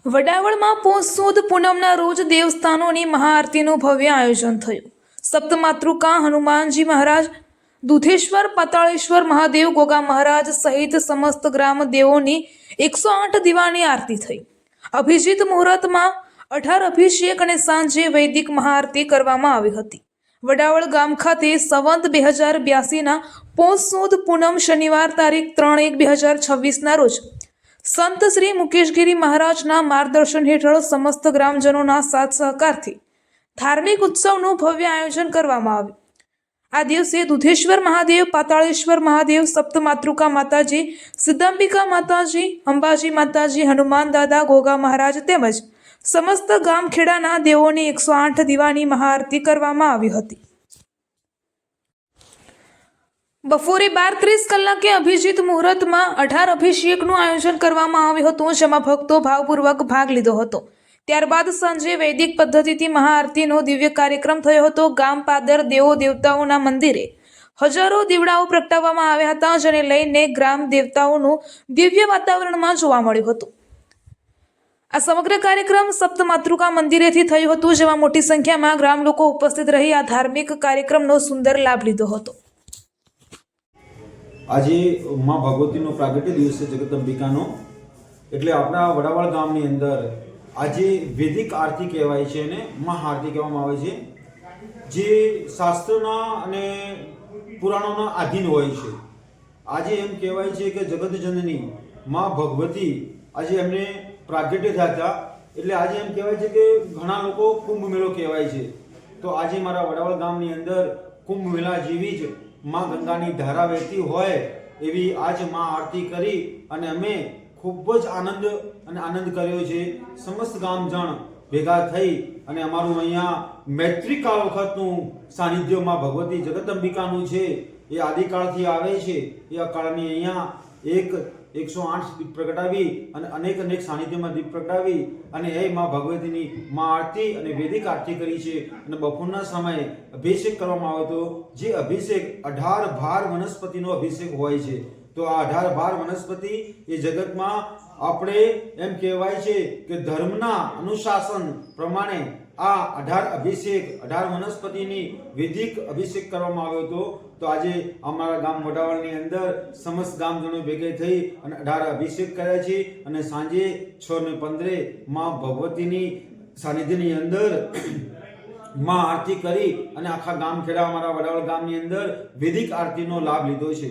વડાવળમાં પોષ સુદ પૂનમના રોજ દેવસ્થાનોની મહાઆરતીનું ભવ્ય આયોજન થયું. સપ્તમાતૃકા હનુમાનજી મહારાજ, દુધેશ્વર, પાતાળેશ્વર મહાદેવ, ગોગા મહારાજ સહિત સમસ્ત ગ્રામ દેવોની 108 દીવાની આરતી થઈ. અભિજીત મુહૂર્તમાં 18 અભિષેક અને સાંજે વૈદિક મહાઆરતી કરવામાં આવી હતી. વડાવળ ગામ ખાતે સંવત 2082ના પોષ સુદ પૂનમ શનિવાર તારીખ 3/1/2026ના રોજ સંત શ્રી મુકેશગીરી મહારાજના માર્ગદર્શન હેઠળ સમસ્ત ગ્રામજનોના સાથ સહકારથી ધાર્મિક ઉત્સવનું ભવ્ય આયોજન કરવામાં આવ્યું. આ દિવસે દુધેશ્વર મહાદેવ, પાતાળેશ્વર મહાદેવ, સપ્તમાતૃકા માતાજી, સિદ્ધાંબિકા માતાજી, અંબાજી માતાજી, હનુમાન દાદા, ગોગા મહારાજ તેમજ સમસ્ત ગામખેડાના દેવોની 108 દીવાની મહાઆરતી કરવામાં આવી હતી. બપોરે 12:30 કલાકે અભિજીત મુહૂર્તમાં 18 અભિષેકનું આયોજન કરવામાં આવ્યું હતું, જેમાં ભક્તો ભાવપૂર્વક ભાગ લીધો હતો. ત્યારબાદ સાંજે વૈદિક પદ્ધતિથી મહાઆરતીનો દિવ્ય કાર્યક્રમ થયો હતો. ગામ પાદર દેવો દેવતાઓના મંદિરે હજારો દીવડાઓ પ્રગટાવવામાં આવ્યા હતા, જેને લઈને ગ્રામ દેવતાઓનું દિવ્ય વાતાવરણમાં જોવા મળ્યું હતું. આ સમગ્ર કાર્યક્રમ સપ્તમાતૃકા મંદિરેથી થયું હતું, જેમાં મોટી સંખ્યામાં ગ્રામ લોકો ઉપસ્થિત રહી આ ધાર્મિક કાર્યક્રમનો સુંદર લાભ લીધો હતો. આજે માં ભગવતીનો પ્રાગટ્ય દિવસ છે, જગદંબિકાનો. એટલે આપણા વડાવાળ ગામની અંદર આજે વૈદિક આરતી કહેવાય છે અને મહાઆરતી કહેવામાં આવે છે, જે શાસ્ત્રોના અને પુરાણોના આધીન હોય છે. આજે એમ કહેવાય છે કે જગતજનની માં ભગવતી આજે એમને પ્રાગટ્ય થયા હતા. એટલે આજે એમ કહેવાય છે કે ઘણા લોકો કુંભ મેળો કહેવાય છે. તો આજે મારા વડાવાળ ગામની અંદર કુંભ મેળા જેવી જ માં ગંગાની ધારા વહેતી હોય એવી આજ માં આરતી કરી અને અમે ખૂબ જ આનંદ કર્યો છે. સમસ્ત ગામજણ ભેગા થઈ અને અમારું અહીંયા મૈત્રીકાળ વખતનું સાનિધ્ય માં ભગવતી જગદંબિકાનું છે. એ આદિકાળથી આવે છે. એ કાળની અહીંયા 108 દીપ પ્રગટાવી અને અનેક સાનિધ્યમાં દીપ પ્રગટાવી અને એ માં ભગવતીની માં આરતી અને વૈદિક આરતી કરી છે. અને બપોરના સમયે અભિષેક કરવામાં આવ્યો હતો, જે અભિષેક 18 ભાર વનસ્પતિનો અભિષેક હોય છે. તો આ 18 ભાર વનસ્પતિ એ જગતમાં આપણે એમ કહેવાય છે કે ધર્મના અનુશાસન પ્રમાણે આ 18 અભિષેક 18 વનસ્પતિની વૈદિક અભિષેક કરવામાં આવ્યો હતો. તો આજે અમારા ગામ વડાવાળની અંદર સમસ્ત ગામજનો ભેગા થઈ અને 18 અભિષેક કર્યા છે. અને સાંજે 6:15 માં ભગવતીની સાનિધ્યની અંદર માં આરતી કરી અને આખા ગામ ખેડા અમારા વડાવાળ ગામની અંદર વૈદિક આરતીનો લાભ લીધો છે.